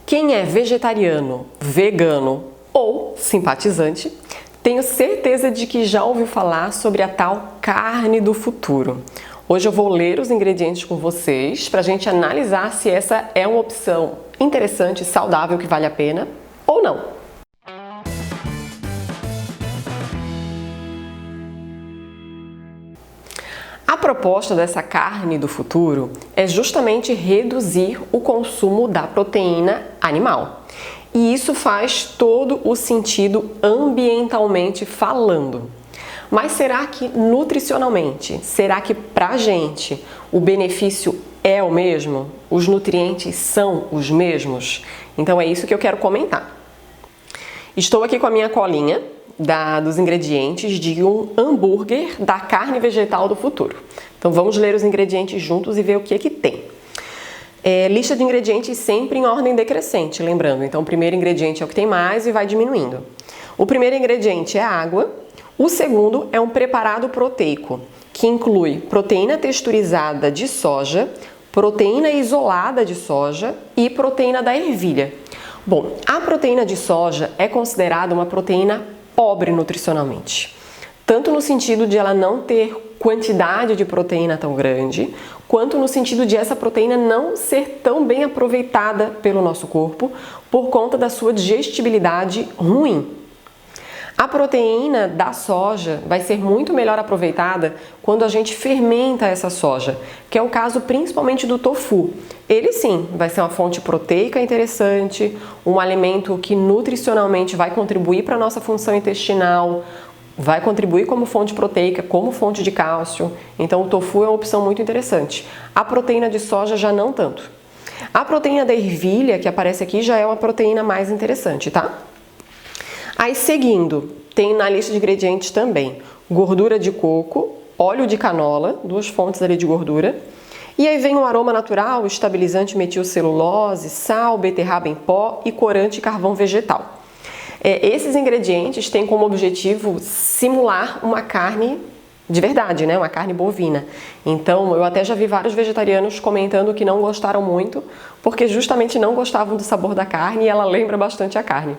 Quem é vegetariano, vegano ou simpatizante, tenho certeza de que já ouviu falar sobre a tal carne do futuro. Hoje eu vou ler os ingredientes com vocês para a gente analisar se essa é uma opção interessante, saudável, que vale a pena ou não. A proposta dessa carne do futuro é justamente reduzir o consumo da proteína animal. E isso faz todo o sentido ambientalmente falando. Mas será que nutricionalmente, será que pra gente o benefício é o mesmo? Os nutrientes são os mesmos? Então é isso que eu quero comentar. Estou aqui com a minha colinha dos ingredientes de um hambúrguer da carne vegetal do futuro. Então vamos ler os ingredientes juntos e ver o que é que tem. Lista de ingredientes sempre em ordem decrescente, lembrando. Então o primeiro ingrediente é o que tem mais e vai diminuindo. O primeiro ingrediente é água. O segundo é um preparado proteico, que inclui proteína texturizada de soja, proteína isolada de soja e proteína da ervilha. Bom, a proteína de soja é considerada uma proteína pobre nutricionalmente, tanto no sentido de ela não ter quantidade de proteína tão grande, quanto no sentido de essa proteína não ser tão bem aproveitada pelo nosso corpo por conta da sua digestibilidade ruim. A proteína da soja vai ser muito melhor aproveitada quando a gente fermenta essa soja, que é o caso principalmente do tofu. Ele sim vai ser uma fonte proteica interessante, um alimento que nutricionalmente vai contribuir para a nossa função intestinal, vai contribuir como fonte proteica, como fonte de cálcio. Então o tofu é uma opção muito interessante. A proteína de soja já não tanto. A proteína da ervilha, que aparece aqui, já é uma proteína mais interessante, tá? Aí seguindo, tem na lista de ingredientes também gordura de coco, óleo de canola, duas fontes ali de gordura. E aí vem um aroma natural, estabilizante metilcelulose, sal, beterraba em pó e corante e carvão vegetal. Esses ingredientes têm como objetivo simular uma carne de verdade, né? Uma carne bovina. Então, eu até já vi vários vegetarianos comentando que não gostaram muito, porque justamente não gostavam do sabor da carne e ela lembra bastante a carne.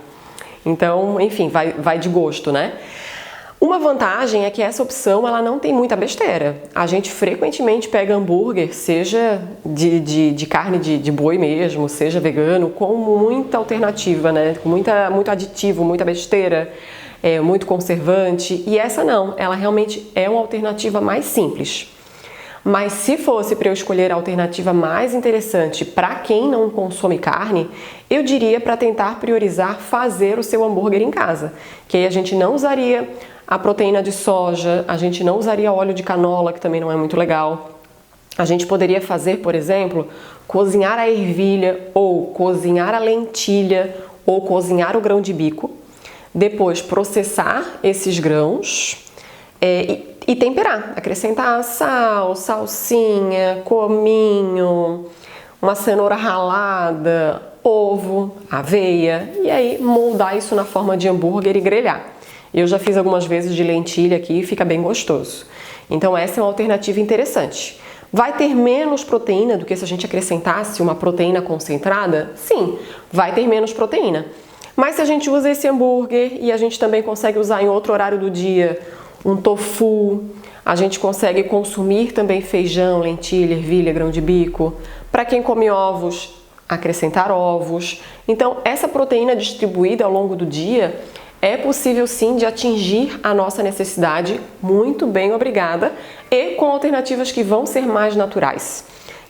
Então, enfim, vai de gosto, né? Uma vantagem é que essa opção ela não tem muita besteira. A gente frequentemente pega hambúrguer, seja de carne de boi mesmo, seja vegano, com muita alternativa, né? Com muito aditivo, muita besteira, muito conservante. E essa não, ela realmente é uma alternativa mais simples. Mas se fosse para eu escolher a alternativa mais interessante para quem não consome carne, eu diria para tentar priorizar fazer o seu hambúrguer em casa. Que aí a gente não usaria a proteína de soja, a gente não usaria óleo de canola, que também não é muito legal. A gente poderia fazer, por exemplo, cozinhar a ervilha ou cozinhar a lentilha ou cozinhar o grão de bico. Depois processar esses grãos e temperar, acrescentar sal, salsinha, cominho, uma cenoura ralada, ovo, aveia e aí moldar isso na forma de hambúrguer e grelhar. Eu já fiz algumas vezes de lentilha aqui e fica bem gostoso. Então essa é uma alternativa interessante. Vai ter menos proteína do que se a gente acrescentasse uma proteína concentrada? Sim, vai ter menos proteína. Mas se a gente usa esse hambúrguer e a gente também consegue usar em outro horário do dia um tofu, a gente consegue consumir também feijão, lentilha, ervilha, grão de bico. Para quem come ovos, acrescentar ovos. Então, essa proteína distribuída ao longo do dia é possível sim de atingir a nossa necessidade muito bem, obrigada, e com alternativas que vão ser mais naturais,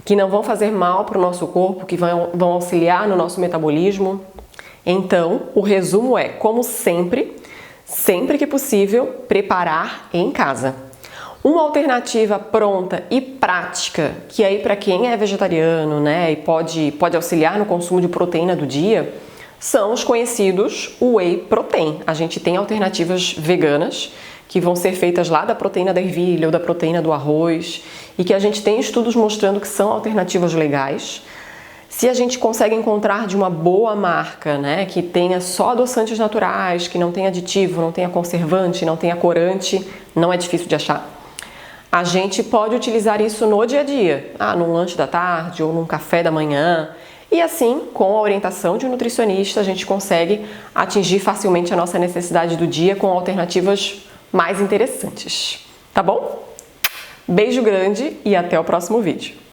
que não vão fazer mal para o nosso corpo, que vão auxiliar no nosso metabolismo. Então, o resumo é, como sempre que possível, preparar em casa. Uma alternativa pronta e prática, que aí para quem é vegetariano, né, e pode auxiliar no consumo de proteína do dia, são os conhecidos whey protein. A gente tem alternativas veganas que vão ser feitas lá da proteína da ervilha ou da proteína do arroz e que a gente tem estudos mostrando que são alternativas legais. Se a gente consegue encontrar de uma boa marca, né, que tenha só adoçantes naturais, que não tenha aditivo, não tenha conservante, não tenha corante, não é difícil de achar. A gente pode utilizar isso no dia a dia, num lanche da tarde ou num café da manhã. E assim, com a orientação de um nutricionista, a gente consegue atingir facilmente a nossa necessidade do dia com alternativas mais interessantes. Tá bom? Beijo grande e até o próximo vídeo.